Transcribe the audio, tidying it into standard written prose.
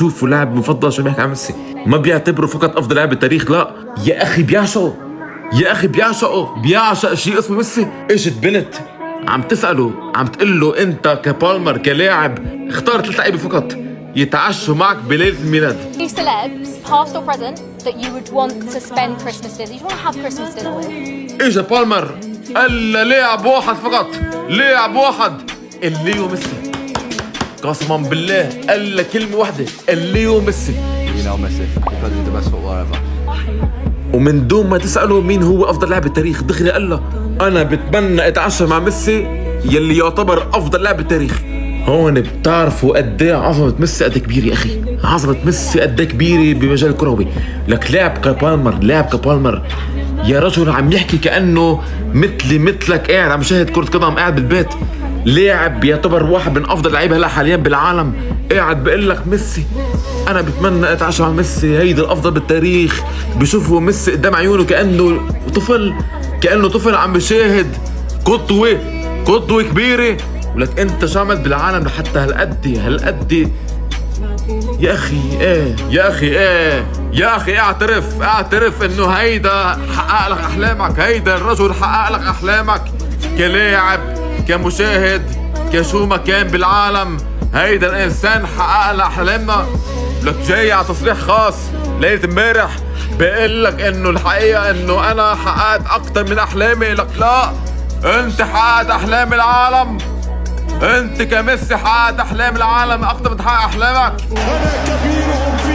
بشوفه لاعب مفضل عشان بيحكي عن ميسي، ما بيعتبره فقط افضل لاعب بالتاريخ، لا يا اخي بيعشقه، يا اخي بيعشق شيء اسمه ميسي. اجت بنت عم تسأله، عم تقول له انت كبالمر كلاعب اختار 3 لعيبه فقط يتعشوا معك بليلة الميلاد. celebs, past or present, that you would want to spend Christmas dinner, you want to have Christmas dinner with. اجا بالمر قال له لاعب واحد فقط، لاعب واحد اللي هو ميسي. قسما بالله قال له كلمة واحدة اللي هو ميسي. You know Messi because he's the best footballer ever. ومن دون ما تسأله مين هو أفضل لاعب بالتاريخ دغري قال له أنا بتمنى أتعشى مع ميسي يلي يعتبر أفضل لاعب بالتاريخ. هون بتعرفوا قد ايه عظمة ميسي قد كبيرة يا أخي، عظمة ميسي قد كبيرة بمجال الكروي. لك لاعب كبالمر يا رجل عم يحكي كأنه مثلك قاعد عم يشاهد كرة قدم قاعد بالبيت. لاعب يعتبر واحد من أفضل لعيبة هلا حاليا بالعالم قاعد بقول لك ميسي أنا بتمنى أتعشى مع ميسي، هيدا الأفضل بالتاريخ. بشوفوا ميسي قدام عيونه كأنه طفل عم بيشاهد قدوة كبيرة. ولك انت شو عملت بالعالم لحتى هالقد يا اخي اعترف انه هيدا حقق لك احلامك، هيدا الرجل حقق لك احلامك كلاعب كمشاهد كشو ما كان بالعالم. هيدا الانسان حقق لك احلامنا. لك جاي على تصريح خاص ليلة امبارح بقول لك انه الحقيقة انه انا حققت اكتر من احلامي. لك لا، انت حققت احلام العالم، انت كميسي حققت احلام العالم اكتر من تحقق احلامك. أنا كبيرهم في